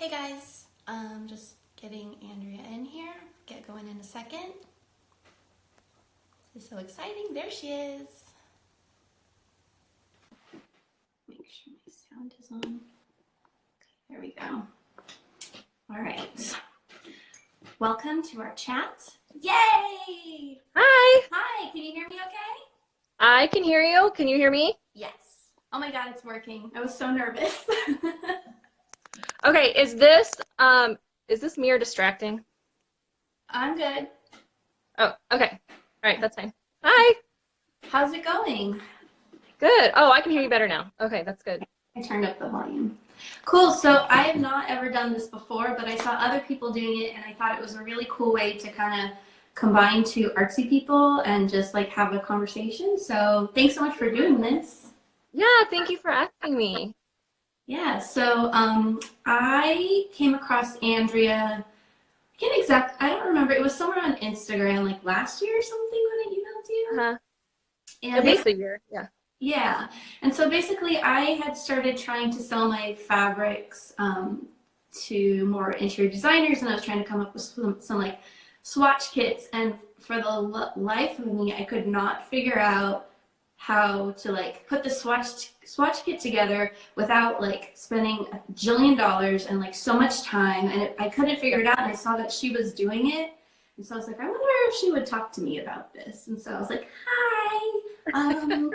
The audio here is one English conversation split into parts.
Hey guys, just getting Andrea in here. Get going in a second. This is so exciting. There she is. Make sure my sound is on. There we go. All right. Welcome to our chat. Yay! Hi. Hi, can you hear me okay? I can hear you. Can you hear me? Yes. Oh my God, it's working. I was so nervous. Okay, is this me or distracting? I'm good. Oh, okay. All right, that's fine. Hi. How's it going? Good. Oh, I can hear you better now. Okay, that's good. I turned up the volume. Cool. So I have not ever done this before, but I saw other people doing it and I thought it was a really cool way to kind of combine two artsy people and just like have a conversation. So thanks so much for doing this. Yeah, thank you for asking me. Yeah, so I came across Andrea, I don't remember, it was somewhere on Instagram like last year or something when I emailed you. Uh-huh. And At least a year. Yeah. yeah, and so basically I had started trying to sell my fabrics to more interior designers, and I was trying to come up with some like swatch kits, and for the life of me, I could not figure out how to like put the swatch kit together without like spending $1 jillion and like so much time, and I couldn't figure it out, and I saw that she was doing it, and so I was like, I wonder if she would talk to me about this, and so I was like, hi. And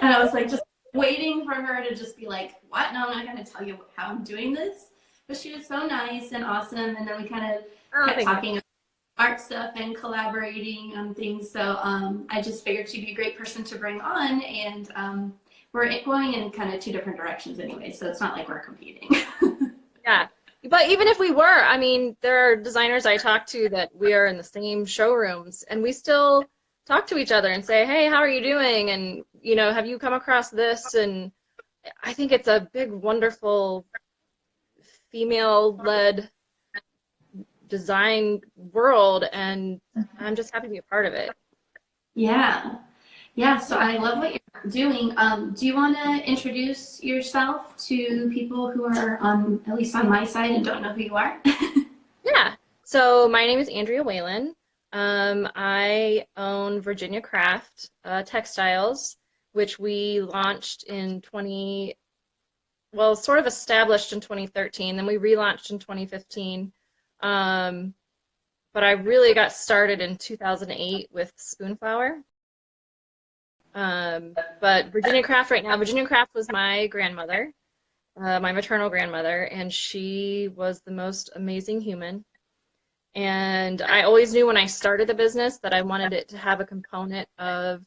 I was like just waiting for her to just be like, what? No, I'm not going to tell you how I'm doing this. But she was so nice and awesome. And then we kind of kept talking about art stuff and collaborating on things. So I just figured she'd be a great person to bring on. And we're going in kind of two different directions anyway. So it's not like we're competing. Yeah. But even if we were, I mean, there are designers I talk to that we are in the same showrooms and we still talk to each other and say, hey, how are you doing? And, you know, have you come across this? And I think it's a big, wonderful female-led design world, and I'm just happy to be a part of it. Yeah. Yeah, so I love what you're doing. Do you want to introduce yourself to people who are at least on my side, and don't know who you are? Yeah. So my name is Andrea Whalen. I own Virginia Kraft Textiles, which we launched in sort of established in 2013, then we relaunched in 2015. But I really got started in 2008 with Spoonflower. But Virginia Kraft right now, Virginia Kraft was my grandmother, my maternal grandmother, and she was the most amazing human. And I always knew when I started the business that I wanted it to have a component of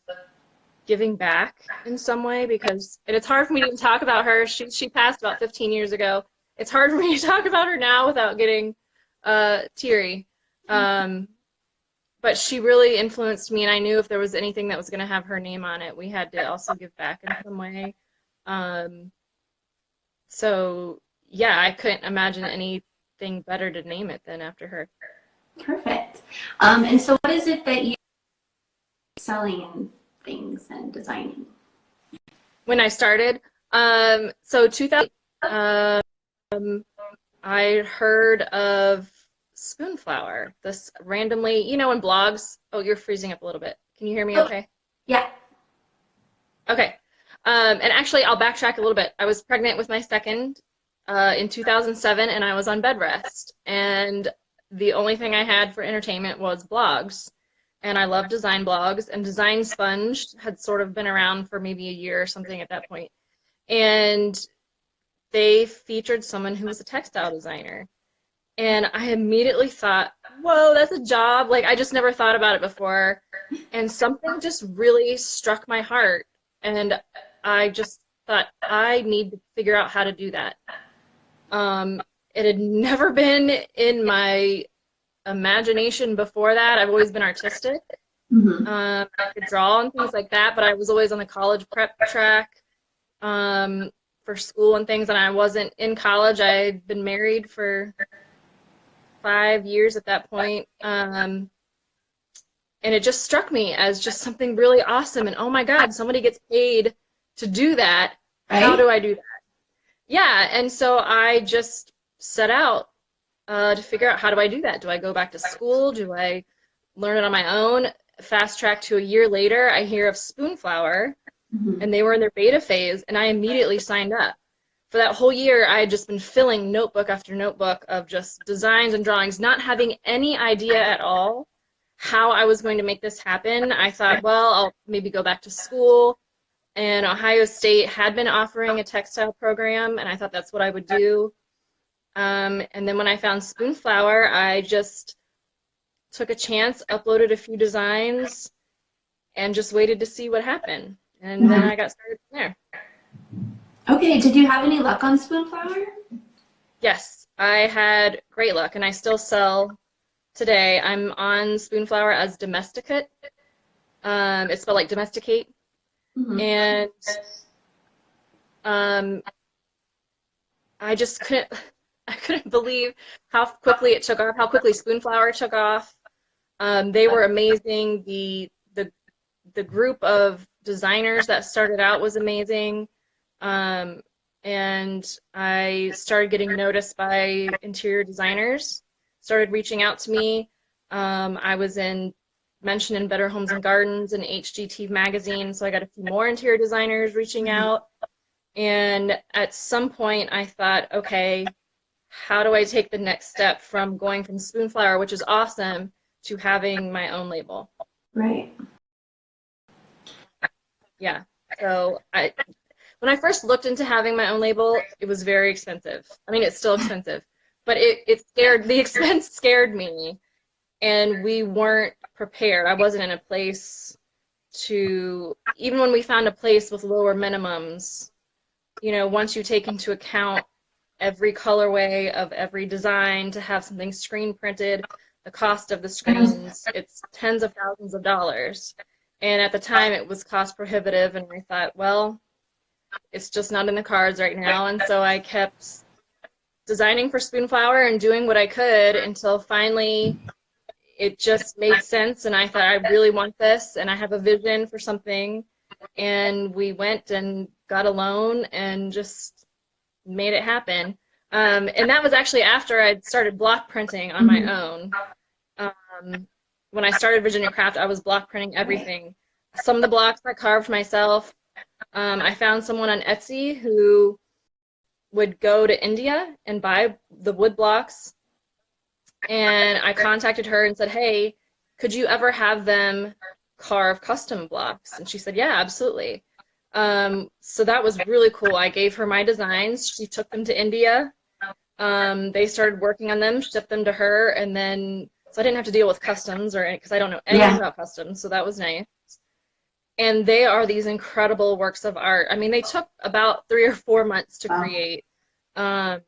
giving back in some way, because it's hard for me to even talk about her. She passed about 15 years ago. It's hard for me to talk about her now without getting teary. But she really influenced me, and I knew if there was anything that was going to have her name on it, we had to also give back in some way. So yeah, I couldn't imagine anything better to name it than after her. Perfect. And so what is it that you are selling and things and designing? When I started, so 2000, I heard of Spoonflower, this randomly, you know, in blogs. Oh, you're freezing up a little bit. Can you hear me okay? Yeah. Okay. And actually, I'll backtrack a little bit. I was pregnant with my second in 2007, and I was on bed rest. And the only thing I had for entertainment was blogs. And I love design blogs, and Design Sponge had sort of been around for maybe a year or something at that point. And they featured someone who was a textile designer. And I immediately thought, whoa, that's a job. Like, I just never thought about it before. And something just really struck my heart. And I just thought, I need to figure out how to do that. It had never been in my imagination before that. I've always been artistic. Mm-hmm. I could draw and things like that, but I was always on the college prep track for school and things, and I wasn't in college. I had been married for 5 years at that point, and it just struck me as just something really awesome, and oh my God, somebody gets paid to do that. Right? How do I do that? yeah, and so I just set out to figure out, how do I do that? Do I go back to school? Do I learn it on my own? Fast track to a year later, I hear of Spoonflower, Mhm. and they were in their beta phase, and I immediately signed up. For that whole year, I had just been filling notebook after notebook of just designs and drawings, not having any idea at all how I was going to make this happen. I thought, well, I'll maybe go back to school, and Ohio State had been offering a textile program, and I thought that's what I would do. And then when I found Spoonflower, I just took a chance, uploaded a few designs, and just waited to see what happened. And then Mhm. I got started from there. Okay, did you have any luck on Spoonflower? Yes, I had great luck, and I still sell today. I'm on Spoonflower as Domesticate. It's spelled like domesticate. Mhm. And um, I just couldn't, I couldn't believe how quickly it took off, how quickly Spoonflower took off. They were amazing. The group of designers that started out was amazing. Um, and I started getting noticed by interior designers, started reaching out to me. I was mentioned in Better Homes and Gardens and HGTV magazine, so I got a few more interior designers reaching out. And at some point, I thought, okay, how do I take the next step from going from Spoonflower, which is awesome, to having my own label? Right. Yeah. So when I first looked into having my own label, it was very expensive. I mean, it's still expensive, but the expense scared me, and we weren't prepared. I wasn't in a place even when we found a place with lower minimums, once you take into account every colorway of every design to have something screen printed, the cost of the screens, it's tens of thousands of dollars. And at the time, it was cost prohibitive, and we thought, well, it's just not in the cards right now. And so I kept designing for Spoonflower and doing what I could until finally it just made sense. And I thought, I really want this, and I have a vision for something. And we went and got a loan and just made it happen. And that was actually after I'd started block printing on my own. When I started Virginia Kraft, I was block printing everything. Some of the blocks I carved myself. I found someone on Etsy who would go to India and buy the wood blocks, and I contacted her and said, hey, could you ever have them carve custom blocks? And she said, yeah, absolutely. So that was really cool. I gave her my designs. She took them to India. They started working on them, shipped them to her, and then, so I didn't have to deal with customs because I don't know anything about customs, so that was nice. And they are these incredible works of art. I mean, they took about 3 or 4 months to create, and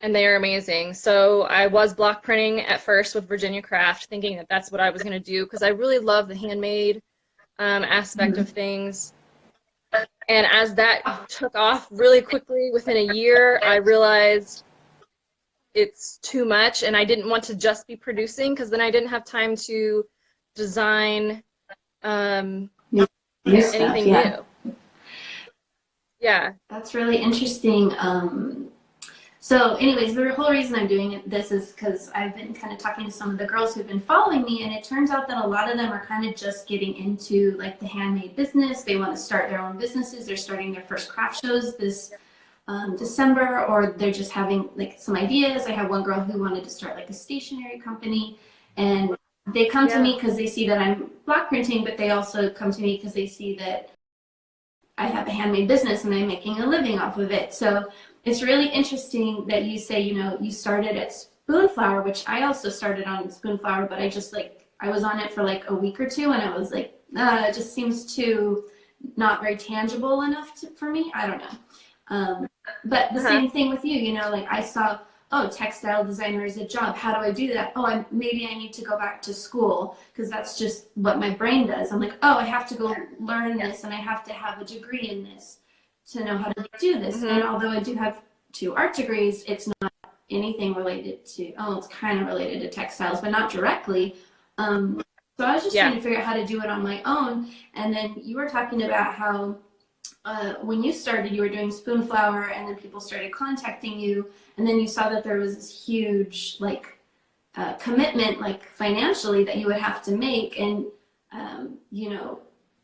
they are amazing. So I was block printing at first with Virginia Kraft, thinking that that's what I was going to do, because I really love the handmade aspect of things. And as that took off really quickly, within a year, I realized it's too much, and I didn't want to just be producing, because then I didn't have time to design New stuff, anything yeah. new. Yeah. That's really interesting. So anyways, the whole reason I'm doing this is because I've been kind of talking to some of the girls who've been following me, and it turns out that a lot of them are kind of just getting into like the handmade business. They want to start their own businesses. They're starting their first craft shows this December, or they're just having like some ideas. I have one girl who wanted to start like a stationery company, and they come to me because they see that I'm block printing, but they also come to me because they see that I have a handmade business and I'm making a living off of it. So it's really interesting that you say, you started at Spoonflower, which I also started on Spoonflower, but I was on it for like a week or two, and I was like, it just seems too not very tangible enough for me. I don't know. But the same thing with you, like I saw, oh, textile designer is a job. How do I do that? Oh, maybe I need to go back to school, because that's just what my brain does. I'm like, oh, I have to go learn this, and I have to have a degree in this to know how to do this. And although I do have 2 art degrees, it's not anything related to, it's kind of related to textiles, but not directly. So I was just trying to figure out how to do it on my own. And then you were talking about how when you started, you were doing spoon flower, and then people started contacting you, and then you saw that there was this huge like commitment, like financially, that you would have to make, and you know,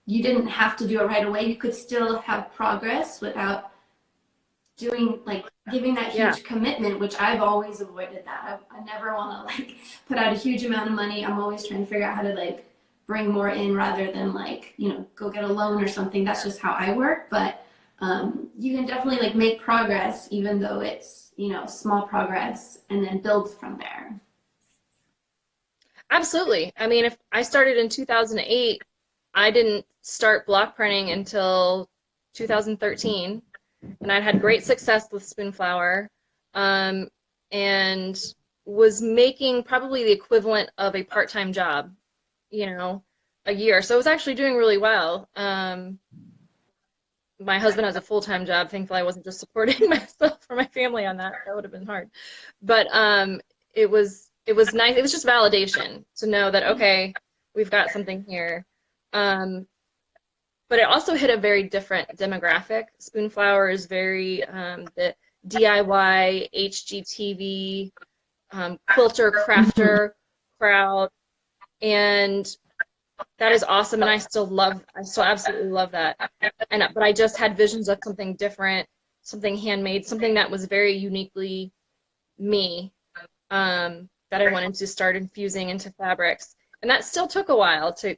you didn't have to do it right away. You could still have progress without doing like giving that Yeah. huge commitment, which I've always avoided that. I never want to like put out a huge amount of money. I'm always trying to figure out how to like bring more in rather than like, you know, go get a loan or something. That's just how I work. But you can definitely like make progress, even though it's, you know, small progress, and then build from there. Absolutely. I mean, if I started in 2008, I didn't start block printing until 2013, and I'd had great success with spoon flower, um, and was making probably the equivalent of a part-time job, you know, a year. So I was actually doing really well. My husband has a full-time job. Thankfully, I wasn't just supporting myself or my family on that. That would have been hard. But it was nice. It was just validation to know that okay, we've got something here. Um, but it also hit a very different demographic. Spoonflower is very the DIY, HGTV, quilter, crafter crowd, and that is awesome. And I still absolutely love that. And but I just had visions of something different, something handmade, something that was very uniquely me, that I wanted to start infusing into fabrics. And that still took a while to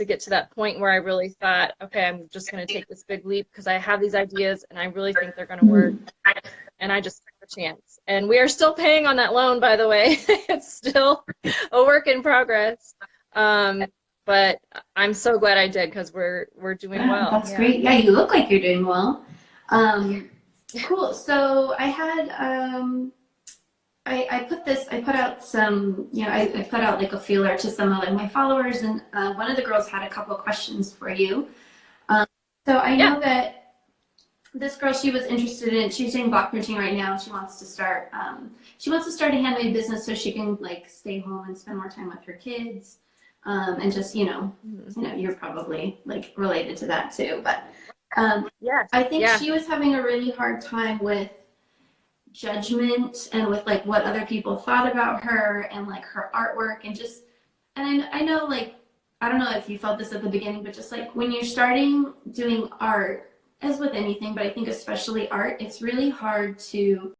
get to that point where I really thought, okay, I'm just going to take this big leap because I have these ideas and I really think they're going to work. And I just took a chance. And we are still paying on that loan, by the way. It's still a work in progress. But I'm so glad I did because we're doing Yeah, well. that's Yeah. great. Yeah, you look like you're doing well. Cool. So I had I put out some, you know, I put out like a feeler to some of like my followers, and one of the girls had a couple of questions for you. Um, so I Yeah. know that this girl, she was interested in, she's doing block printing right now. She wants to start a handmade business so she can like stay home and spend more time with her kids, and just, Mhm. you're probably like related to that too. But Yes. I think Yeah. she was having a really hard time with judgment and with like what other people thought about her and like her artwork, and just, and I know like, I don't know if you felt this at the beginning, but just like when you're starting doing art, as with anything, but I think especially art, it's really hard to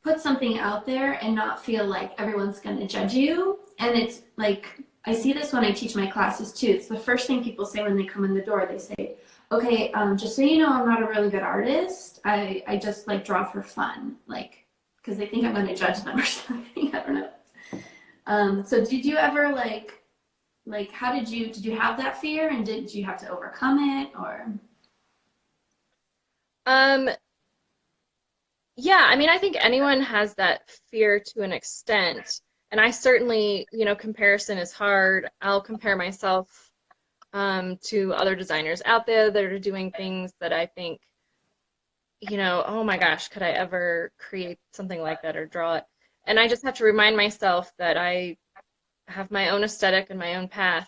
put something out there and not feel like everyone's going to judge you. And it's like, I see this when I teach my classes too. It's the first thing people say when they come in the door. They say, okay, just so you know, I'm not a really good artist. I just like draw for fun, like, because they think I'm going to judge them or something. I don't know. So did you ever like how did you have that fear, and did you have to overcome it, or? Um, yeah, I mean, I think anyone has that fear to an extent. And I certainly, comparison is hard. I'll compare myself to other designers out there that are doing things that I think, oh my gosh, could I ever create something like that or draw it? And I just have to remind myself that I have my own aesthetic and my own path.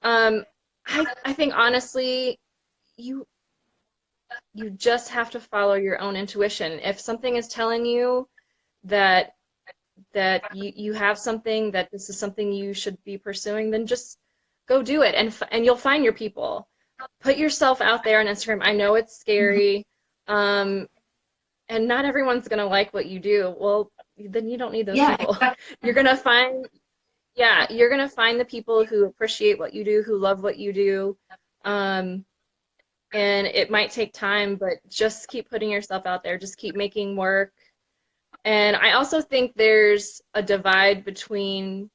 Um, I think honestly, you you just have to follow your own intuition. If something is telling you that you have something, that this is something you should be pursuing, then just go do it, and you'll find your people. Put yourself out there on Instagram. I know it's scary, and not everyone's gonna like what you do. Well, then you don't need those Yeah, people. You're gonna find, yeah, you're gonna find the people who appreciate what you do, who love what you do. Um, and it might take time, but just keep putting yourself out there. Just keep making work. And I also think there's a divide between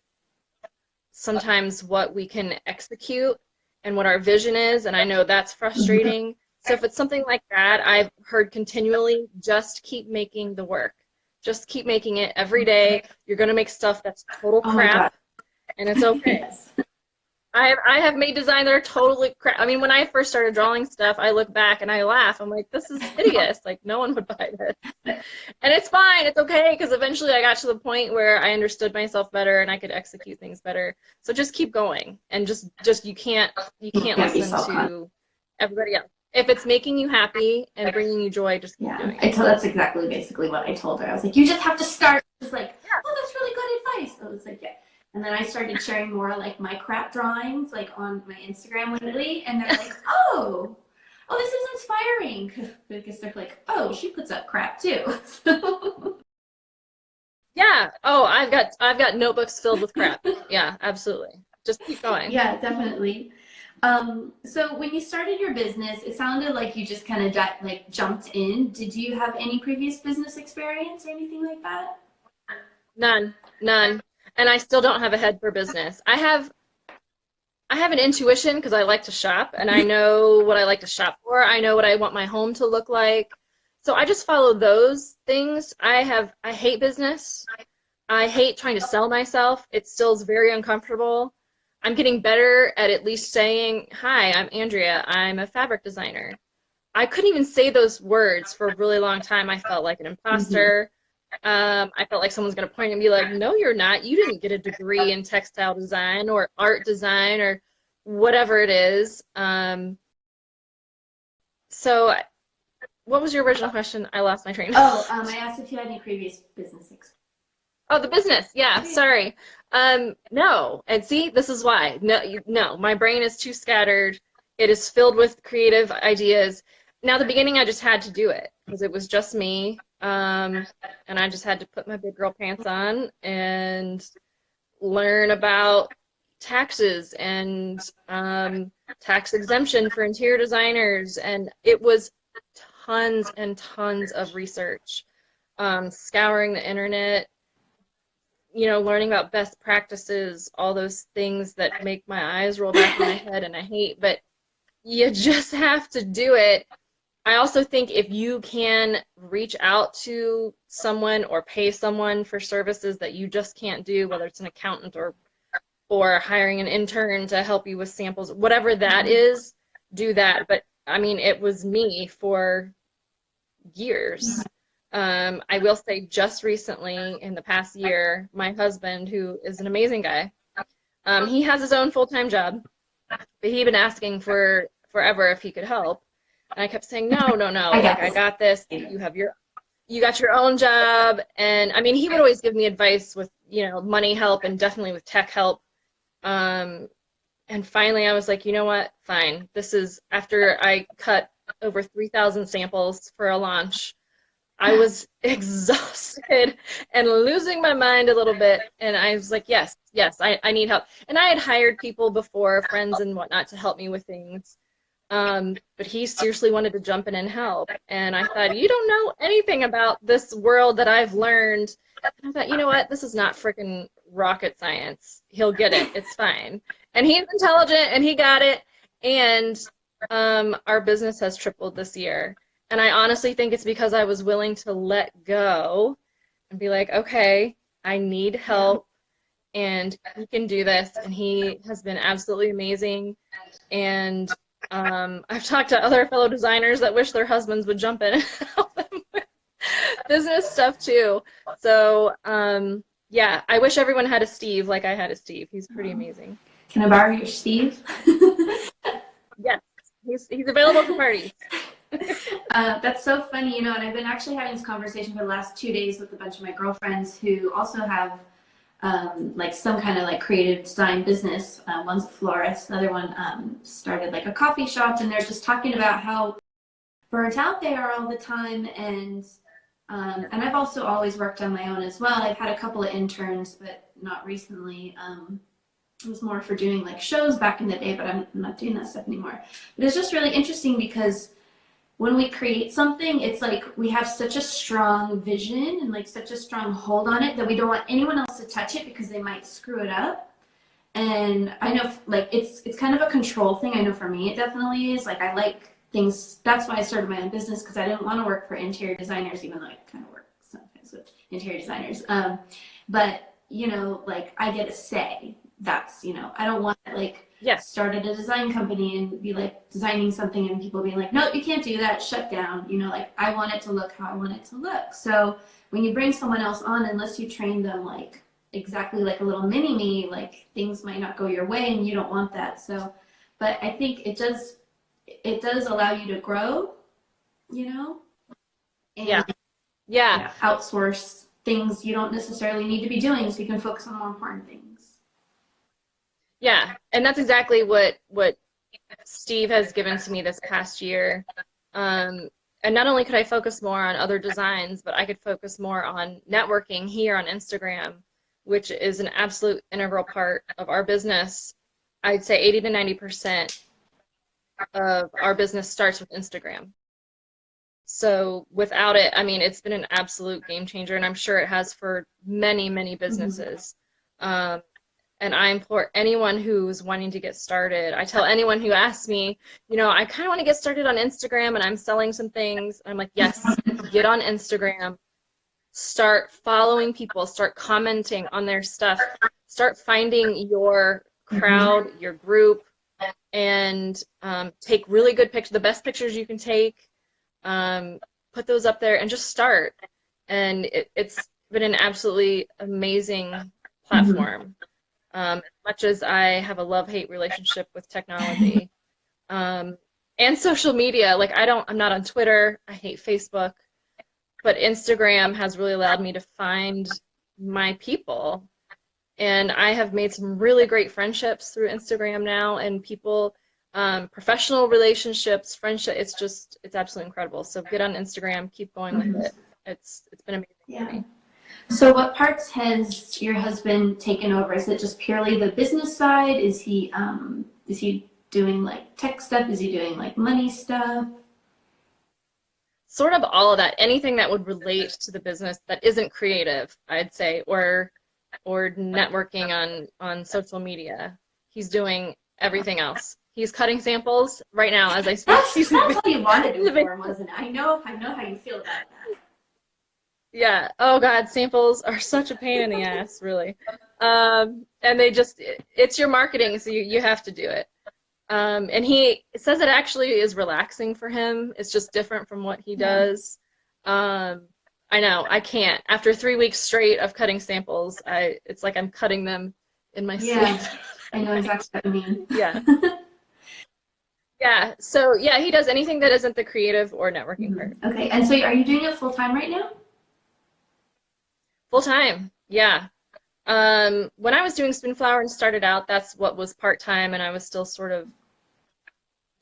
sometimes what we can execute and what our vision is, and I know that's frustrating. So if it's something like that, I've heard continually, just keep making the work. Just keep making it every day. You're going to make stuff that's total oh my God. crap, and it's okay. Yes. I have made designs that are totally crap. I mean, when I first started drawing stuff, I look back and I laugh. I'm like, this is hideous. Like, no one would buy this. And it's fine. It's okay, because eventually I got to the point where I understood myself better and I could execute things better. So just keep going, and just you can't Can't be listen self-conscious. to everybody else. If it's making you happy and bringing you joy, just keep Yeah, doing it. that's exactly basically what I told her. I was like, you just have to start. She was like, oh, that's really good advice. So I was like, yeah. And then I started sharing more like my crap drawings like on my Instagram lately, and they're like, oh, this is inspiring because they're like, oh, she puts up crap too. Yeah. Oh, I've got notebooks filled with crap. Yeah, absolutely. Just keep going. Yeah, definitely. So when you started your business, it sounded like you just kind of like jumped in. Did you have any previous business experience or anything like that? None. None. And I still don't have a head for business. I have an intuition because I like to shop and I know what I like to shop for. I know what I want my home to look like. So I just follow those things. I hate business. I hate trying to sell myself. It still is very uncomfortable. I'm getting better at least saying, "Hi, I'm Andrea. I'm a fabric designer." I couldn't even say those words for a really long time. I felt like an Mm-hmm. imposter. I felt like someone's going to point and be like, no, you're not. You didn't get a degree in textile design or art design or whatever it is. So what was your original question? I lost my train of Oh, thought. I asked if you had any previous business experience. Oh, the business. Yeah, sorry. No. And see, this is why. No, no, my brain is too scattered. It is filled with creative ideas. Now, the beginning, I just had to do it because it was just me. And I just had to put my big girl pants on and learn about taxes and tax exemption for interior designers. And it was tons and tons of research, scouring the internet, learning about best practices, all those things that make my eyes roll back in my head and I hate, but you just have to do it. I also think if you can reach out to someone or pay someone for services that you just can't do, whether it's an accountant or hiring an intern to help you with samples, whatever that is, do that. But I mean, it was me for years. I will say just recently, in the past year, my husband, who is an amazing guy, he has his own full-time job, but he'd been asking for forever if he could help. And I kept saying, no, no, no, I like got I this. got this. You got your own job. And I mean, he would always give me advice with, money help and definitely with tech help. Um, and finally I was like, you know what? Fine. This is after I cut over 3,000 samples for a launch. I was exhausted and losing my mind a little bit. And I was like, yes, yes, I need help. And I had hired people before, friends and whatnot, to help me with things. But he seriously wanted to jump in and help. And I thought, you don't know anything about this world that I've learned. And I thought, you know what? This is not freaking rocket science. He'll get it. It's fine. And he's intelligent and he got it. And our business has tripled this year. And I honestly think it's because I was willing to let go and be like, okay, I need Yeah. help and he can do this. And he has been absolutely amazing. And I've talked to other fellow designers that wish their husbands would jump in and help them with business stuff too. So, yeah, I wish everyone had a Steve like I had a Steve. He's pretty amazing. Can I borrow your Steve? Yes, he's available for parties. That's so funny, and I've been actually having this conversation for the last 2 days with a bunch of my girlfriends who also have like some kind of like creative design business. One's a florist, the other one started like a coffee shop, and they're just talking about how burnt out they are all the time. And I've also always worked on my own as well. I've had a couple of interns, but not recently. It was more for doing like shows back in the day, but I'm not doing that stuff anymore. But it's just really interesting because when we create something, it's like we have such a strong vision and like such a strong hold on it that we don't want anyone else to touch it because they might screw it up. And I know like it's kind of a control thing. I know for me it definitely is. Like I like things. That's why I started my own business, because I didn't want to work for interior designers, even though I kind of work sometimes with interior designers. But like I get a say. That's I don't want to like Yes. start at a design company and be like designing something and people being like, no, you can't do that, shut down. Like I want it to look how I want it to look. So when you bring someone else on, unless you train them like exactly like a little mini me, like things might not go your way and you don't want that. So, but I think it does it does allow you to grow, you know, Yeah. and Yeah. outsource things you don't necessarily need to be doing so you can focus on more important things. Yeah. And that's exactly what Steve has given to me this past year. And not only could I focus more on other designs, but I could focus more on networking here on Instagram, which is an absolute integral part of our business. I'd say 80 to 90% of our business starts with Instagram. So without it, I mean, it's been an absolute game changer, and I'm sure it has for many, many businesses. Um, and I implore anyone who's wanting to get started. I tell anyone who asks me, you know, I kind of want to get started on Instagram and I'm selling some things. I'm like, yes, get on Instagram, start following people, start commenting on their stuff, start finding your crowd, your group, and take really good pictures, the best pictures you can take, put those up there and just start. And it's been an absolutely amazing platform. As much as I have a love-hate relationship with technology and social media, like I'm not on Twitter. I hate Facebook, but Instagram has really allowed me to find my people, and I have made some really great friendships through Instagram now, and people, professional relationships, friendship. It's absolutely incredible. So get on Instagram, keep going with it. It's been amazing for me. So what parts has your husband taken over? Is it just purely the business side? Is he doing like tech stuff? Is he doing like money stuff? Sort of all of that. Anything that would relate to the business that isn't creative, I'd say, or networking on social media. He's doing everything else. He's cutting samples right now as I speak. That's what you wanted to do for him, wasn't it? I know how you feel about that. Yeah. Oh God, samples are such a pain in the ass, really. And it's your marketing, so you have to do it. And he says it actually is relaxing for him. It's just different from what he does. I know, I can't. After 3 weeks straight of cutting samples, it's like I'm cutting them in my sleep. I know exactly what you mean. Yeah. Yeah. So yeah, he does anything that isn't the creative or networking part. Okay. And so are you doing it full time right now? Full time. Yeah. When I was doing Spoonflower and started out, that's what was part time, and I was still sort of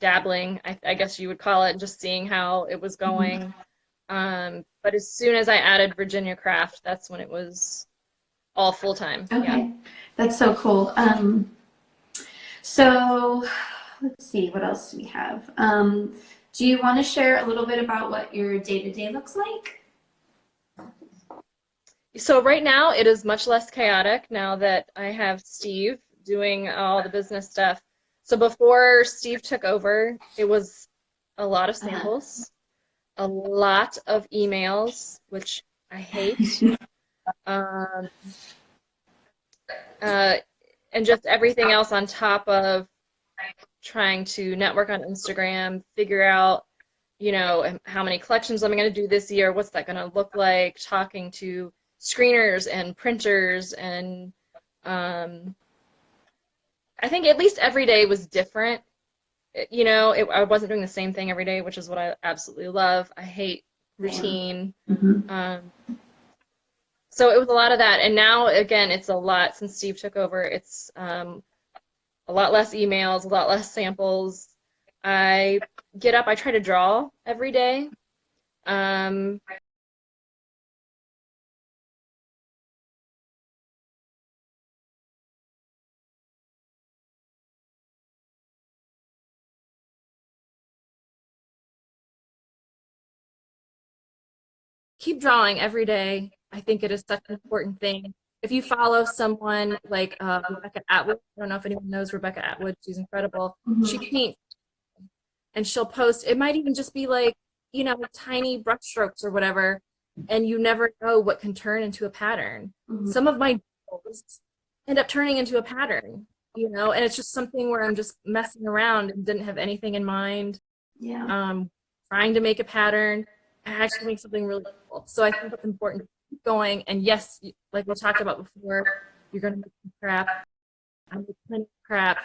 dabbling, I guess you would call it, just seeing how it was going. But as soon as I added Virginia Kraft, that's when it was all full time. Okay, yeah. That's so cool. So let's see, what else do we have? Do you want to share a little bit about what your day-to-day looks like? So right now it is much less chaotic now that I have Steve doing all the business stuff. So before Steve took over, it was a lot of samples, a lot of emails, which I hate, and just everything else on top of trying to network on Instagram, figure out, you know, how many collections am I going to do this year, what's that going to look like, talking to screeners and printers, and I think at least every day was different. You know, I wasn't doing the same thing every day, which is what I absolutely love. I hate routine. So it was a lot of that, and now again, it's a lot since Steve took over. It's a lot less emails, a lot less samples. I get up, I try to draw every day. Keep drawing every day. I think it is such an important thing. If you follow someone like Rebecca Atwood, I don't know if anyone knows Rebecca Atwood, she's incredible. She paints and she'll post, it might even just be like, you know, tiny brush strokes or whatever, and you never know what can turn into a pattern. Some of my doodles end up turning into a pattern, you know, and it's just something where I'm just messing around and didn't have anything in mind. Trying to make a pattern and actually make something really cool. So I think it's important to keep going. And yes, like we talked about before, you're going to make some crap. I make plenty of crap,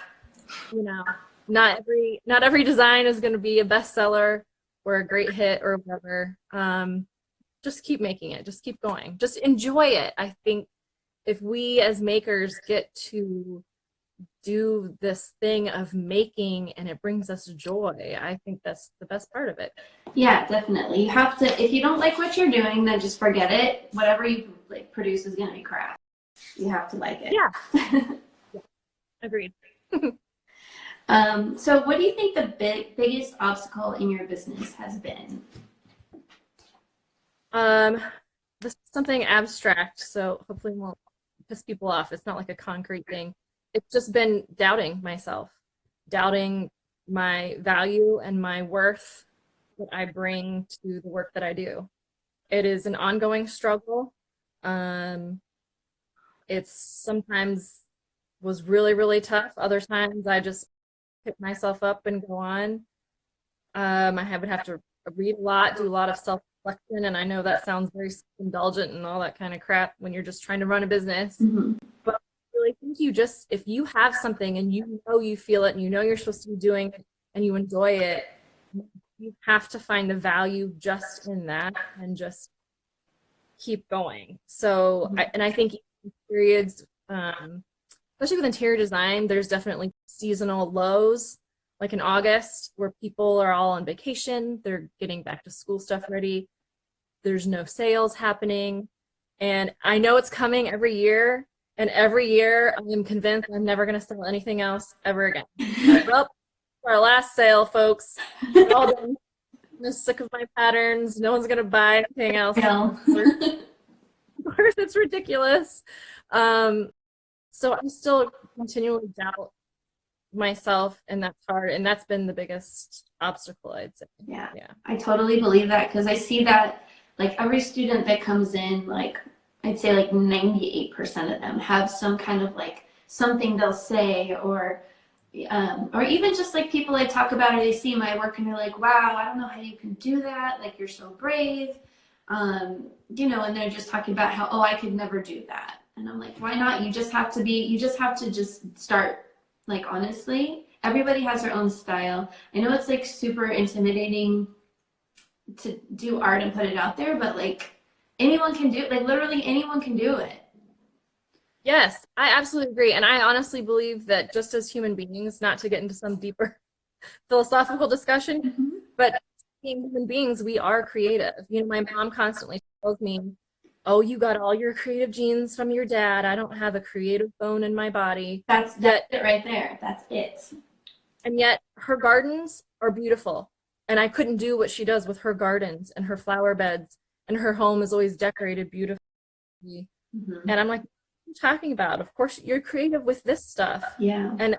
you know. not every design is going to be a bestseller or a great hit or whatever. Just keep making it. Just keep going. Just enjoy it. I think if we as makers get to do this thing of making and it brings us joy, I think that's the best part of it. Yeah, definitely. You have to, if you don't like what you're doing, then just forget it. Whatever you like produce is going to be crap. You have to like it. Yeah. Agreed. So what do you think the biggest obstacle in your business has been? This is something abstract, so hopefully it won't piss people off. It's not like a concrete thing. It's just been doubting myself, doubting my value and my worth that I bring to the work that I do. It is an ongoing struggle. It's sometimes was really, really tough. Other times I just pick myself up and go on. Would have to read a lot, do a lot of self-reflection, and I know that sounds very self-indulgent and all that kind of crap when you're just trying to run a business. Mm-hmm. But I really think if you have something and you know you feel it and you know you're supposed to be doing it and you enjoy it, you have to find the value just in that and just keep going. So, I think periods, especially with interior design, there's definitely seasonal lows, like in August, where people are all on vacation, they're getting back to school stuff ready, there's no sales happening, and I know it's coming every year, and every year I'm convinced I'm never going to sell anything else ever again. Well, our last sale, folks. We're all done. I'm sick of my patterns. No one's going to buy anything else. No. Of course, it's ridiculous. So I still continually doubt myself, and that's hard, and that's been the biggest obstacle, I'd say. Yeah. I totally believe that, because I see that like every student that comes in, like I'd say like 98% of them have some kind of like something they'll say, or even just like people I talk about, or they see my work and they're like, wow, I don't know how you can do that, like you're so brave, and they're just talking about how, oh, I could never do that. And I'm like, why not? You just have to just start. Like, honestly, everybody has their own style. I know it's like super intimidating to do art and put it out there, but like anyone can do it. Like literally anyone can do it. Yes, I absolutely agree. And I honestly believe that just as human beings, not to get into some deeper philosophical discussion, Mm-hmm. but being human beings, we are creative. My mom constantly tells me, oh, you got all your creative genes from your dad. I don't have a creative bone in my body. That's it right there. That's it. And yet her gardens are beautiful. And I couldn't do what she does with her gardens and her flower beds. And her home is always decorated beautifully. Mm-hmm. And I'm like, what are you talking about? Of course, you're creative with this stuff. Yeah. And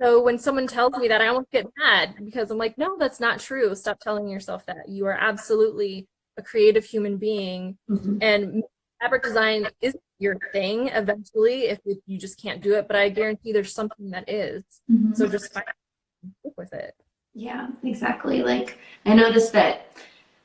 so when someone tells me that, I almost get mad, because I'm like, no, that's not true. Stop telling yourself that. You are absolutely a creative human being, mm-hmm. and fabric design is your thing eventually if you just can't do it, but I guarantee there's something that is. Mm-hmm. So just stick with it. Yeah, exactly. Like I noticed that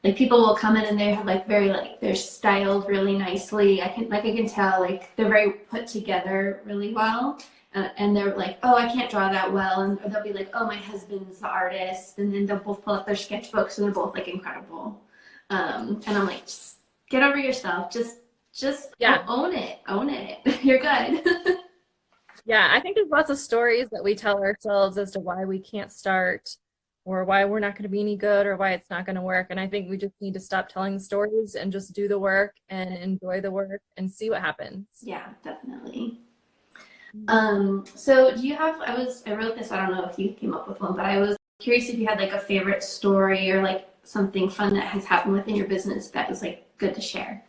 like people will come in and they have like very like they're styled really nicely. I can tell like they're very put together really well. And they're like, oh, I can't draw that well. And they'll be like, oh, my husband's the artist. And then they'll both pull up their sketchbooks and they're both like incredible. And I'm like, just get over yourself. Just own it. Own it. You're good. Yeah, I think there's lots of stories that we tell ourselves as to why we can't start, or why we're not going to be any good, or why it's not going to work. And I think we just need to stop telling stories and just do the work and enjoy the work and see what happens. Yeah, definitely. So do you have, I wrote this, I don't know if you came up with one, but I was curious if you had like a favorite story or like something fun that has happened within your business that was like good to share.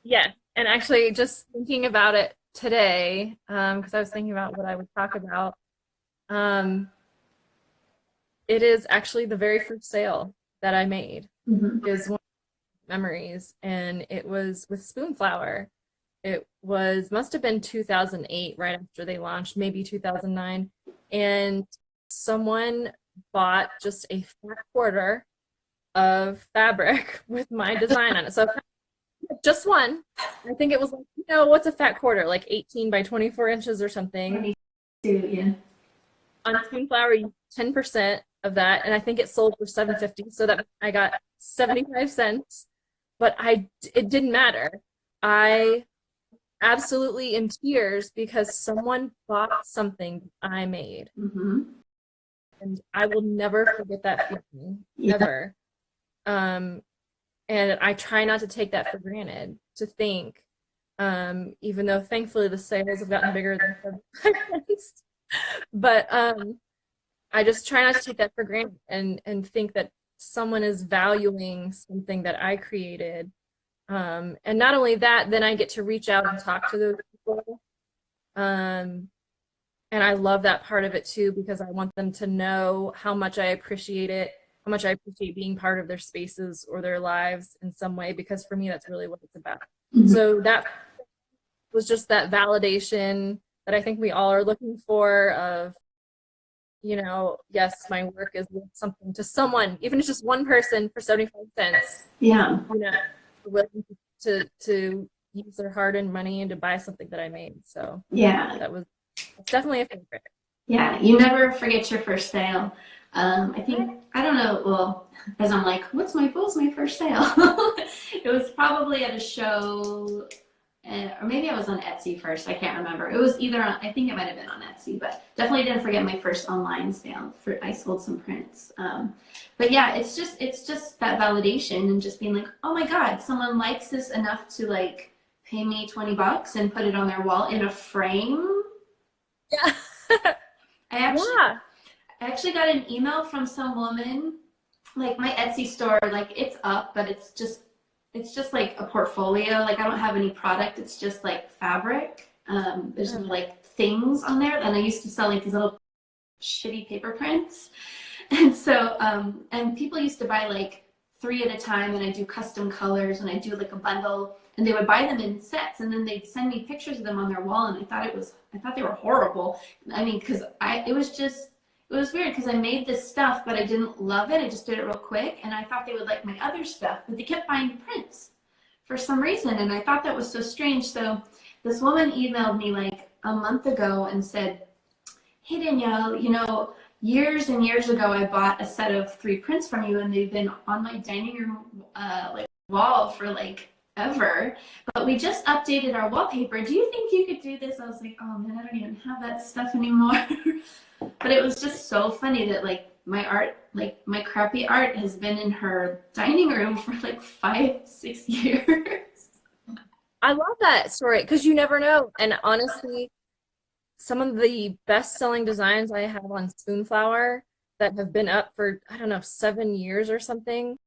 Yeah, and actually just thinking about it today, because I was thinking about what I would talk about. It is actually the very first sale that I made. Mm-hmm. Is one of my memories, and it was with Spoonflower. It must have been 2008, right after they launched, maybe 2009. And someone bought just a fat quarter of fabric with my design on it. So just one. I think it was like, what's a fat quarter? Like 18 by 24 inches or something. 22, yeah. on Spoonflower, you 10% of that, and I think it sold for 7.50, so that I got 75 cents. But it didn't matter. I absolutely in tears because someone bought something I made, Mm-hmm. and I will never forget that feeling, Yeah. ever. Um, and I try not to take that for granted, to think, even though thankfully the sales have gotten bigger than friends. But I just try not to take that for granted and think that someone is valuing something that I created. And not only that, then I get to reach out and talk to those people. And I love that part of it too, because I want them to know how much I appreciate it, how much I appreciate being part of their spaces or their lives in some way, because for me, that's really what it's about. Mm-hmm. So that was just that validation that I think we all are looking for of, yes, my work is worth something to someone, even if it's just one person for 75 cents, Yeah. willing to use their hard-earned money and to buy something that I made. So Yeah. it's definitely a favorite. Yeah. You never forget your first sale. I think, I don't know, well, as I'm like, what was my first sale? It was probably at a show, or maybe I was on Etsy first. I can't remember. It was either on, I think it might have been on Etsy, but definitely didn't forget my first online sale. I sold some prints. But yeah, it's just that validation and just being like, oh my God, someone likes this enough to like pay me $20 and put it on their wall in a frame. Yeah. I actually, Yeah. I actually got an email from some woman, like my Etsy store, like it's up, but it's just like a portfolio. Like I don't have any product. It's just like fabric. There's no like things on there. And I used to sell like these little shitty paper prints. And so, and people used to buy like 3 at a time, and I do custom colors, and I do like a bundle, and they would buy them in sets, and then they'd send me pictures of them on their wall, and I thought they were horrible. I mean, because it was weird because I made this stuff, but I didn't love it. I just did it real quick, and I thought they would like my other stuff, but they kept buying the prints for some reason, and I thought that was so strange. So this woman emailed me like a month ago and said, hey Danielle, years and years ago I bought a set of 3 prints from you, and they've been on my dining room like wall for like ever, but we just updated our wallpaper. Do you think you could do this? I was like, oh man, I don't even have that stuff anymore. But it was just so funny that like my art, like my crappy art has been in her dining room for like 5, 6 years. I love that story because you never know. And honestly, some of the best-selling designs I have on Spoonflower that have been up for, I don't know, 7 years or something.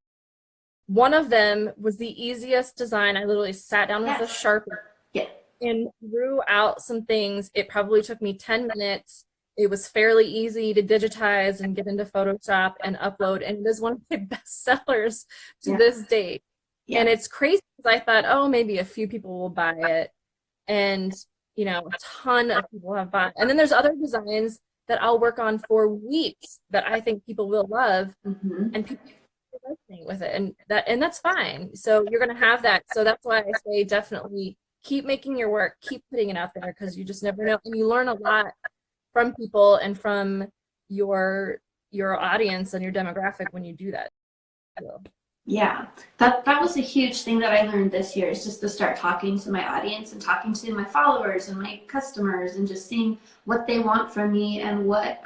One of them was the easiest design. I literally sat down with a Sharpie Yeah. and drew out some things. It probably took me 10 minutes. It was fairly easy to digitize and get into Photoshop and upload, and it is one of my best sellers to this date. Yeah. And it's crazy because I thought, oh, maybe a few people will buy it. And a ton of people have bought. And then there's other designs that I'll work on for weeks that I think people will love, and people are resonate with it, and that's fine. So you're gonna have that. So that's why I say definitely keep making your work, keep putting it out there, because you just never know, and you learn a lot from people and from your audience and your demographic when you do that. So. Yeah, that was a huge thing that I learned this year, is just to start talking to my audience and talking to my followers and my customers and just seeing what they want from me and what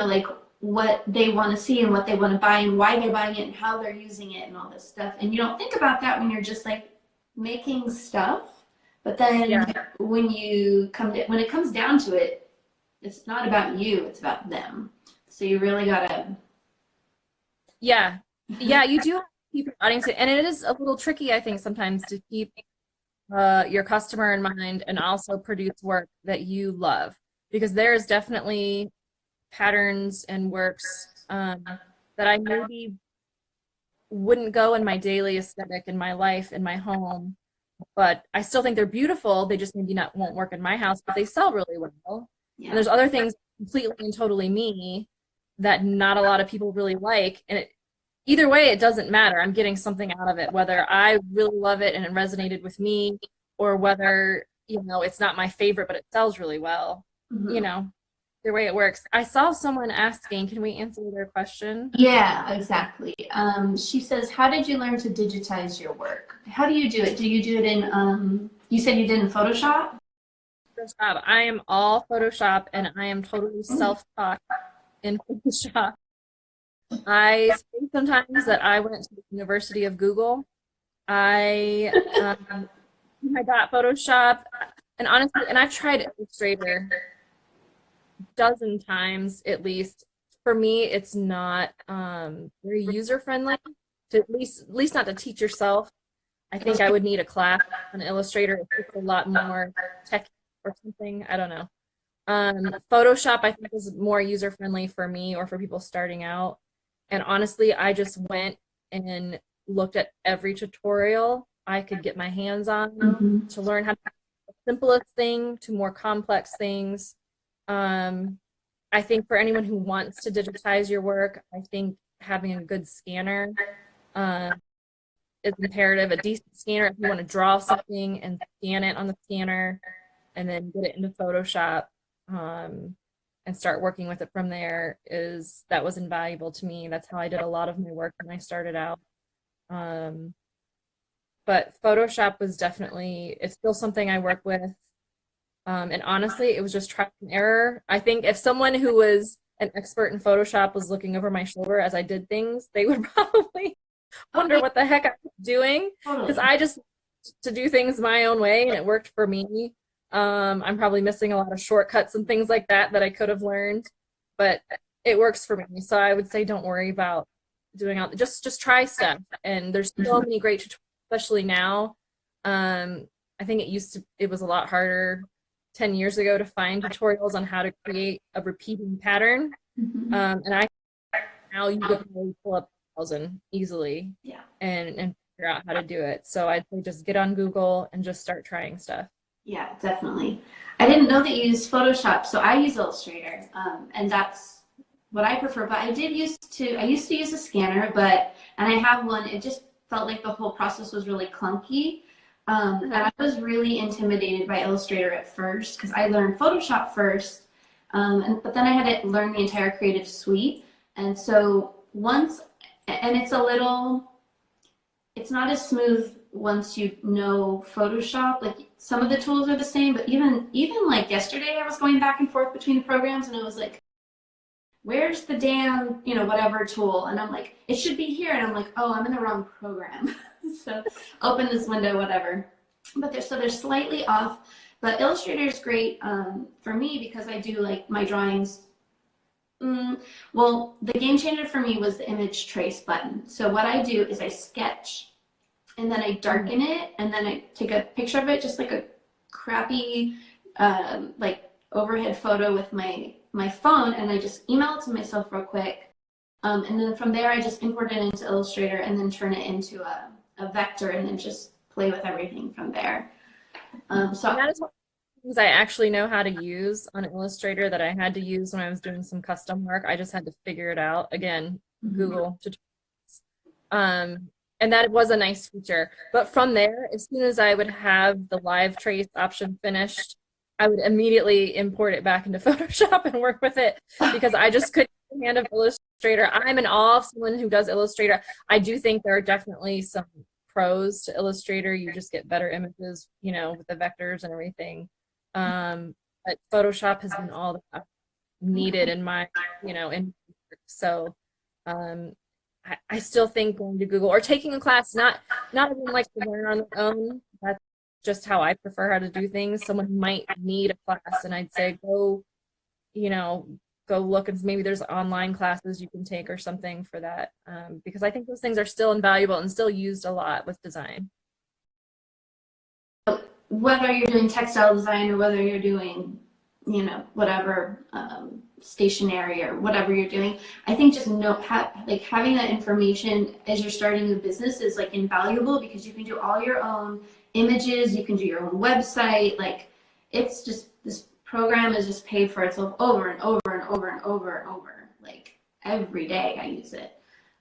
like what they want to see and what they want to buy and why they're buying it and how they're using it and all this stuff. And you don't think about that when you're just like making stuff, but then when it comes down to it, it's not about you, it's about them. So you really gotta. Yeah, you do have to keep your audience, and it is a little tricky, I think, sometimes to keep your customer in mind and also produce work that you love, because there's definitely patterns and works that I maybe wouldn't go in my daily aesthetic in my life, in my home, but I still think they're beautiful. They just maybe won't work in my house, but they sell really well. Yeah. And there's other things completely and totally me that not a lot of people really like, and either way, it doesn't matter. I'm getting something out of it, whether I really love it and it resonated with me, or whether it's not my favorite but it sells really well. you know, the way it works. I saw someone asking, can we answer their question? Yeah, exactly. She says, how did you learn to digitize your work? How do you do it? Do you do it in, you said you did in Photoshop? Photoshop. I am all Photoshop and I am totally self-taught in Photoshop. I say sometimes that I went to the University of Google. I got Photoshop, and honestly, and I've tried Illustrator a dozen times at least. For me, it's not very user friendly. To at least not to teach yourself. I think I would need a class on Illustrator. It's a lot more tech or something. I don't know. Photoshop, I think, is more user friendly for me or for people starting out. And honestly, I just went and looked at every tutorial I could get my hands on Mm-hmm. to learn how to do the simplest thing to more complex things. Um, I think for anyone who wants to digitize your work, I think having a good scanner uh, is imperative. A decent scanner if you want to draw something and scan it on the scanner and then get it into Photoshop and start working with it from there that was invaluable to me. That's how I did a lot of my work when I started out. Um, but Photoshop was definitely, it's still something I work with. And honestly, it was just trial and error. I think if someone who was an expert in Photoshop was looking over my shoulder as I did things, they would probably wonder what the heck I was doing because I just to do things my own way and it worked for me. I'm probably missing a lot of shortcuts and things like that I could have learned, but it works for me. So I would say don't worry about doing all just try stuff. And there's so many great tutorials, especially now. I think it was a lot harder 10 years ago to find tutorials on how to create a repeating pattern. Mm-hmm. And now you can really pull up 1,000 easily Yeah. and figure out how to do it. So I'd say just get on Google and just start trying stuff. Yeah, definitely. I didn't know that you used Photoshop, so I use Illustrator, and that's what I prefer. But I used to use a scanner, and I have one. It just felt like the whole process was really clunky, and I was really intimidated by Illustrator at first because I learned Photoshop first, but then I had to learn the entire Creative Suite, and so it's not as smooth once you know Photoshop. Like some of the tools are the same, but even like yesterday I was going back and forth between the programs and I was like, where's the damn, whatever tool? And I'm like, it should be here. And I'm like, oh, I'm in the wrong program. So open this window, whatever. But they're slightly off. But Illustrator is great for me because I do like my drawings. Well, the game changer for me was the image trace button. So what I do is I sketch and then I darken it and then I take a picture of it, just like a crappy like overhead photo with my phone, and I just email it to myself real quick. And then from there I just import it into Illustrator and then turn it into a vector and then just play with everything from there. So that is one of the things I actually know how to use on Illustrator that I had to use when I was doing some custom work. I just had to figure it out. Again, Google tutorials. And that was a nice feature. But from there, as soon as I would have the live trace option finished, I would immediately import it back into Photoshop and work with it because I just couldn't get the hand of Illustrator. I'm in awe of someone who does Illustrator. I do think there are definitely some pros to Illustrator. You just get better images, with the vectors and everything. But Photoshop has been all that I've needed in my, in so I still think going to Google or taking a class, not everyone likes to learn on their own. That's just how I prefer how to do things. Someone might need a class, and I'd say go look and maybe there's online classes you can take or something for that, because I think those things are still invaluable and still used a lot with design. whether you're doing textile design or whether you're doing, whatever stationery or whatever you're doing, I think just having that information as you're starting a business is like invaluable because you can do all your own images, you can do your own website. Like it's just this program is just paid for itself over and over and over and over and over. Like every day I use it,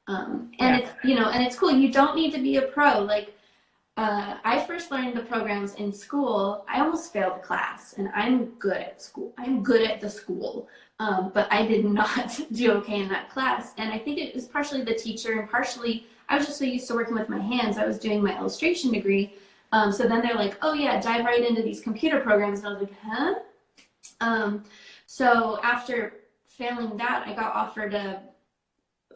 and it's and it's cool. You don't need to be a pro. Like I first learned the programs in school. I almost failed the class, and I'm good at school. I'm good at the school, but I did not do okay in that class. And I think it was partially the teacher, and partially I was just so used to working with my hands. I was doing my illustration degree. So then they're like, oh, yeah, dive right into these computer programs. And I was like, huh? Um, so after failing that, I got offered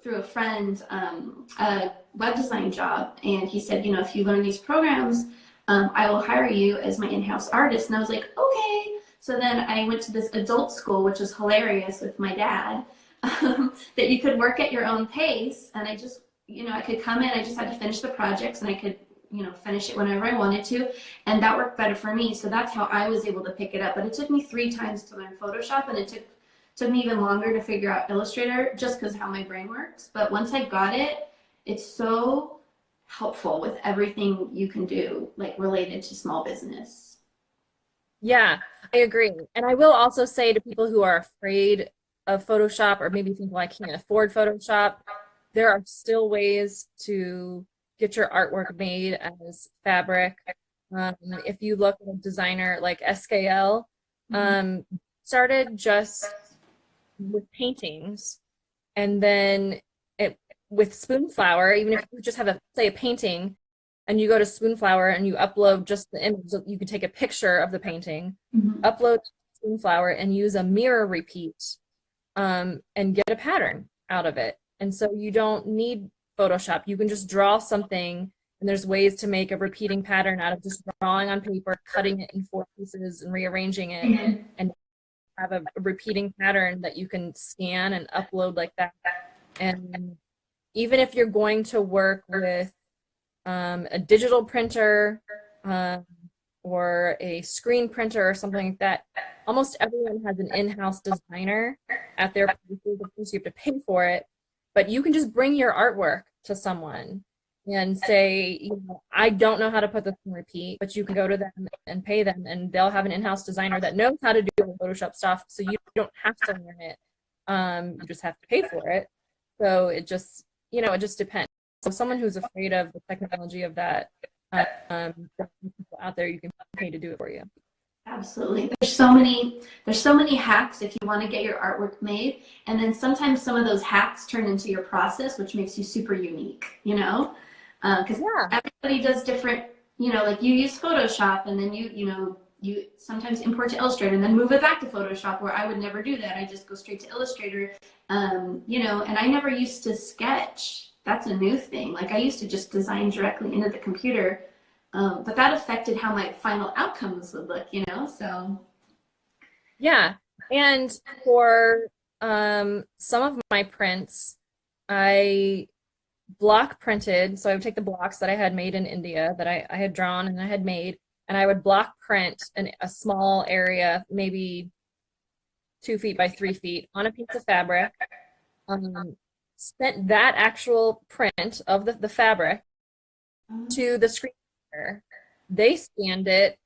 through a friend a web design job, and he said, you know, if you learn these programs, I will hire you as my in-house artist. And I was like, okay. So then I went to this adult school, which was hilarious with my dad, that you could work at your own pace. And I just, you know, I could come in, I just had to finish the projects, and I could, you know, finish it whenever I wanted to. And that worked better for me. So that's how I was able to pick it up. But it took me 3 times to learn Photoshop, and it took me even longer to figure out Illustrator just because how my brain works. But once I got it, it's so helpful with everything you can do, like related to small business. Yeah, I agree. And I will also say to people who are afraid of Photoshop or maybe think, well, I can't afford Photoshop, there are still ways to get your artwork made as fabric. If you look at a designer like SKL, um, started just with paintings, and then it with Spoonflower, even if you just have a say a painting and you go to Spoonflower and you upload just the image, you can take a picture of the painting, Mm-hmm. upload to Spoonflower and use a mirror repeat, and get a pattern out of it. And so you don't need Photoshop. You can just draw something, and there's ways to make a repeating pattern out of just drawing on paper, cutting it in 4 pieces and rearranging it, Mm-hmm. and have a repeating pattern that you can scan and upload like that. And even if you're going to work with a digital printer, um, or a screen printer or something like that, almost everyone has an in-house designer at their places. Of course, you have to pay for it, but you can just bring your artwork to someone and say, you know, I don't know how to put this in repeat, but you can go to them and pay them, and they'll have an in-house designer that knows how to do Photoshop stuff, so you don't have to learn it. You just have to pay for it. So it just, you know, it just depends. So someone who's afraid of the technology of that, there are people out there you can pay to do it for you. Absolutely. There's so many hacks if you want to get your artwork made. And then sometimes some of those hacks turn into your process, which makes you super unique, you know? Because Yeah. everybody does different, you know, like you use Photoshop, and then you sometimes import to Illustrator and then move it back to Photoshop, where I would never do that. I just go straight to Illustrator. You know, and I never used to sketch. That's a new thing. Like I used to just design directly into the computer. But that affected how my final outcomes would look, you know? So, Yeah. And for some of my prints, I block printed. So I would take the blocks that I had made in India that I had drawn and I had made, and I would block print a small area, maybe 2 feet by 3 feet, on a piece of fabric. Um, Sent that actual print of the fabric to the screen printer. They scanned it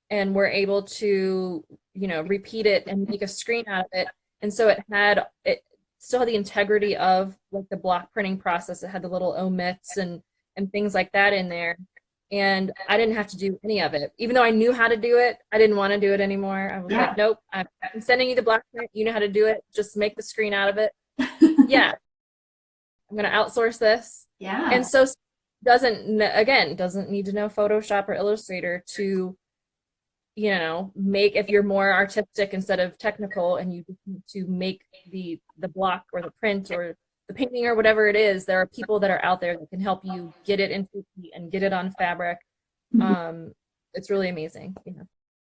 and were able to, you know, repeat it and make a screen out of it. And so it still had the integrity of like the block printing process. It had the little omits and things like that in there. And I didn't have to do any of it. Even though I knew how to do it, I didn't want to do it anymore. I was yeah. like, nope, I'm sending you the block print. You know how to do it. Just make the screen out of it. Yeah, I'm going to outsource this. And Yeah. so doesn't need to know Photoshop or Illustrator to, you know, make, if you're more artistic instead of technical and you just need to make the block or the print or the painting or whatever it is, there are people that are out there that can help you get it into and get it on fabric. It's really amazing. Yeah.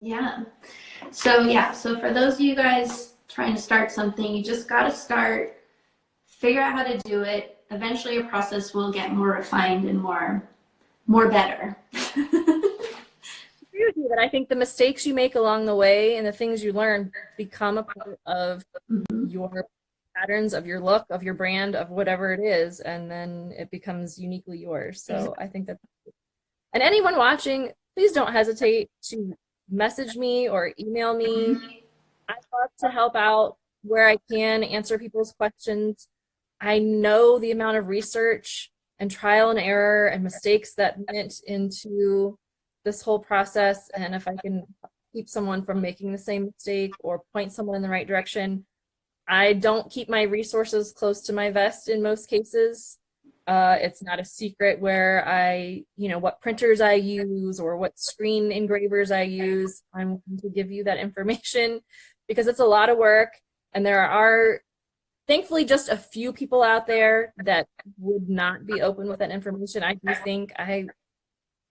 Yeah. So, yeah. So, for those of you guys trying to start something, you just got to start, figure out how to do it. Eventually, your process will get more refined and more better. Agree with you that I think the mistakes you make along the way and the things you learn become a part of your patterns, of your look, of your brand, of whatever it is, and then it becomes uniquely yours. So I think that, and anyone watching, please don't hesitate to message me or email me. I love to help out where I can, answer people's questions. I know the amount of research and trial and error and mistakes that went into this whole process. And if I can keep someone from making the same mistake or point someone in the right direction, I don't keep my resources close to my vest in most cases. It's not a secret where what printers I use or what screen engravers I use. I'm going to give you that information because it's a lot of work, and there are thankfully just a few people out there that would not be open with that information. I do think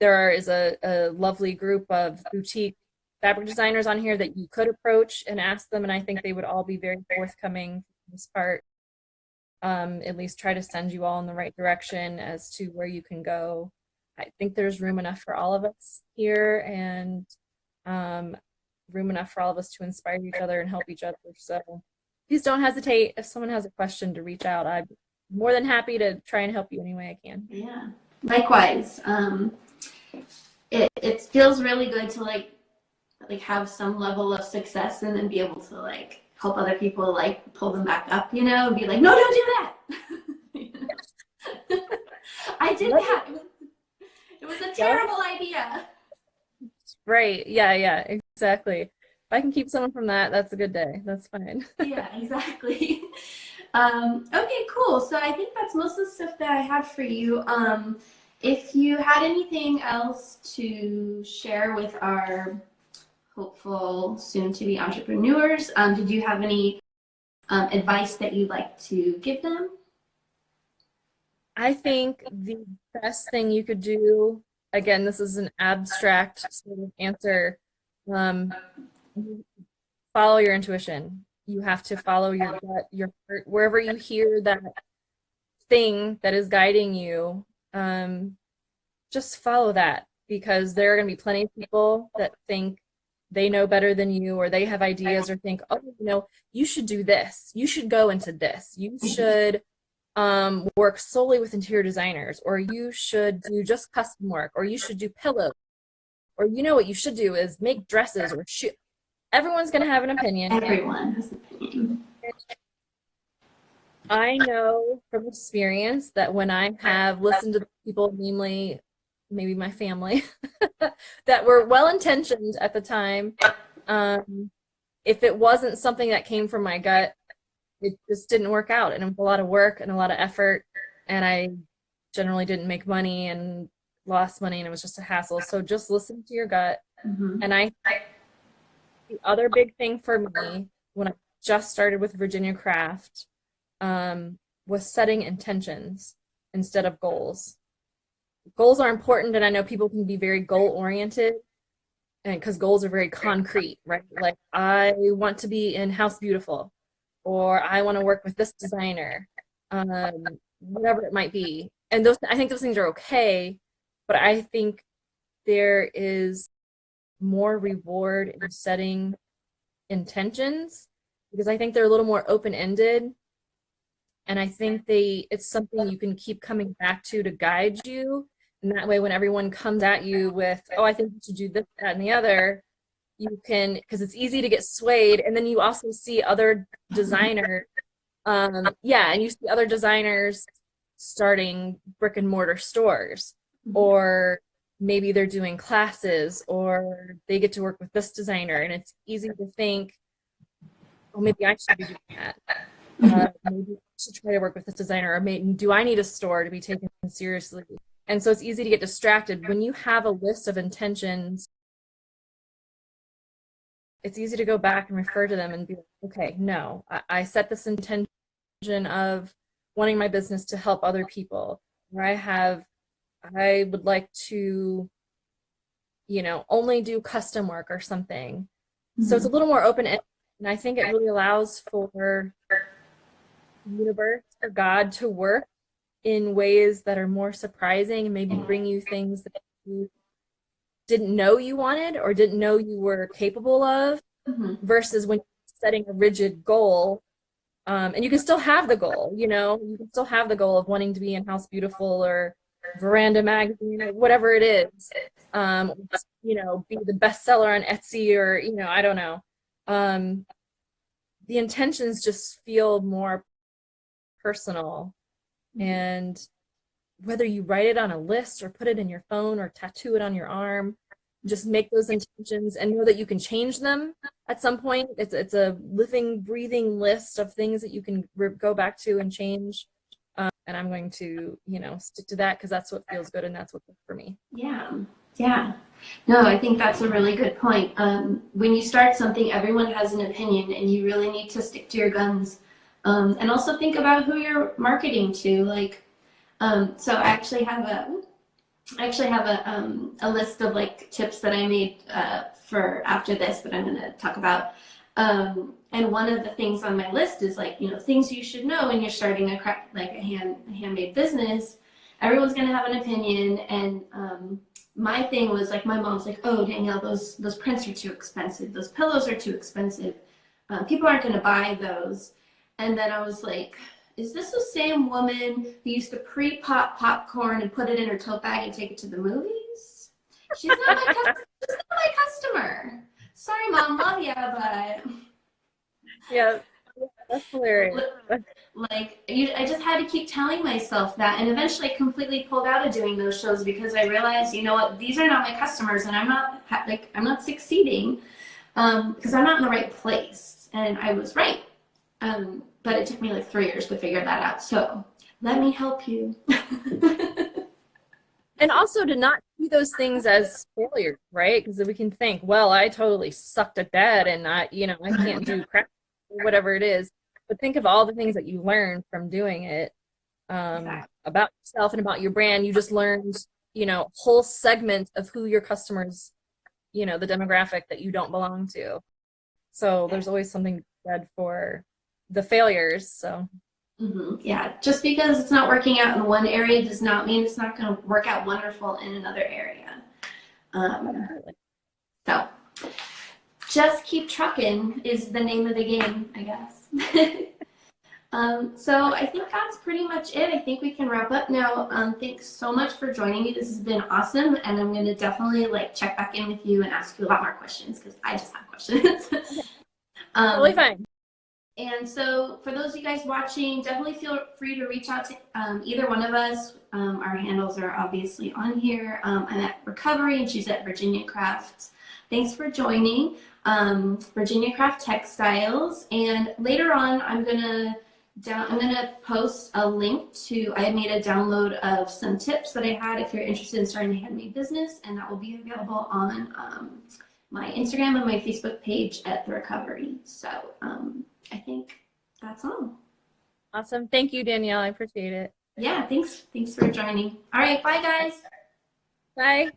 there is a lovely group of boutique fabric designers on here that you could approach and ask them, and I think they would all be very forthcoming for this part. At least try to send you all in the right direction as to where you can go. I think there's room enough for all of us here, and room enough for all of us to inspire each other and help each other. So please don't hesitate if someone has a question to reach out. I'm more than happy to try and help you any way I can. Yeah, likewise. It feels really good to like have some level of success and then be able to like help other people, like pull them back up, and be like, no, don't do that. I did that. It was a terrible idea. Right. Yeah, exactly. If I can keep someone from that, that's a good day. That's fine. Yeah, exactly. Okay, cool. So I think that's most of the stuff that I have for you. If you had anything else to share with our hopeful soon-to-be entrepreneurs, did you have any advice that you'd like to give them? I think the best thing you could do, again, this is an abstract sort of answer, follow your intuition. You have to follow your gut, your heart, wherever you hear that thing that is guiding you, just follow that, because there are going to be plenty of people that think they know better than you, or they have ideas, or think, oh, you should do this. You should go into this. You should work solely with interior designers, or you should do just custom work, or you should do pillows, or what you should do is make dresses or shoes. Everyone's going to have an opinion. Everyone has an opinion. I know from experience that when I have listened to people, namely maybe my family, that were well-intentioned at the time, if it wasn't something that came from my gut, it just didn't work out, and it was a lot of work and a lot of effort, and I generally didn't make money and lost money, and it was just a hassle. So just listen to your gut. Mm-hmm. And the other big thing for me when I just started with Virginia Kraft was setting intentions instead of goals. Goals are important, and I know people can be very goal-oriented, and because goals are very concrete, right? Like, I want to be in House Beautiful, or I want to work with this designer, whatever it might be. And I think those things are okay, but I think there is more reward in setting intentions, because I think they're a little more open-ended, and I think it's something you can keep coming back to guide you. And that way, when everyone comes at you with, oh, I think you should do this, that, and the other, you can, because it's easy to get swayed. And then you also see other designers, and you see other designers starting brick and mortar stores, or maybe they're doing classes, or they get to work with this designer, and it's easy to think, oh, maybe I should be doing that. Maybe I should try to work with this designer, or maybe, do I need a store to be taken seriously? And so it's easy to get distracted. When you have a list of intentions, it's easy to go back and refer to them and be like, okay, no, I set this intention of wanting my business to help other people, or I would like to, only do custom work or something. Mm-hmm. So it's a little more open-ended, and I think it really allows for the universe, for God to work in ways that are more surprising, and maybe bring you things that you didn't know you wanted or didn't know you were capable of, versus when you're setting a rigid goal. And you can still have the goal, you can still have the goal of wanting to be in House Beautiful or Veranda Magazine or whatever it is, be the bestseller on Etsy, or, I don't know. The intentions just feel more personal, and whether you write it on a list or put it in your phone or tattoo it on your arm, just make those intentions and know that you can change them at some point. It's a living, breathing list of things that you can go back to and change. And I'm going to, stick to that because that's what feels good and that's what's good for me. Yeah, yeah. No, I think that's a really good point. When you start something, everyone has an opinion, and you really need to stick to your guns. And also think about who you're marketing to. Like, so I actually have a list of like tips that I made for after this that I'm going to talk about. And one of the things on my list is like, things you should know when you're starting a handmade business. Everyone's going to have an opinion. And my thing was like, my mom's like, oh, Danielle, those prints are too expensive. Those pillows are too expensive. People aren't going to buy those. And then I was like, is this the same woman who used to pre-pop popcorn and put it in her tote bag and take it to the movies? She's not my customer. Sorry, Mom, love ya, but Yeah, that's hilarious. I just had to keep telling myself that, and eventually I completely pulled out of doing those shows because I realized, you know what, these are not my customers, and I'm not succeeding because I'm not in the right place, and I was right. But it took me like 3 years to figure that out. So let me help you. And also to not see those things as failures, right? Because we can think, well, I totally sucked at that and I can't do crap or whatever it is. But think of all the things that you learned from doing it Exactly. about yourself and about your brand. You just learned, a whole segment of who your customers, the demographic that you don't belong to. So there's always something said for the failures. So Yeah, just because it's not working out in one area does not mean it's not going to work out wonderful in another area. So just keep trucking is the name of the game, I guess. So I think that's pretty much it. I think we can wrap up now. Thanks so much for joining me. This has been awesome, and I'm going to definitely check back in with you and ask you a lot more questions because I just have questions. totally fine. And so for those of you guys watching, definitely feel free to reach out to either one of us. Our handles are obviously on here. I'm at Recovery and she's at Virginia Kraft. Thanks for joining Virginia Kraft Textiles. And later on, I'm gonna post a link to, I made a download of some tips that I had if you're interested in starting a handmade business, and that will be available on my Instagram and my Facebook page at The Recovery. So I think that's all. Awesome. Thank you, Danielle. I appreciate it. Yeah, thanks for joining. All right, bye guys. Bye.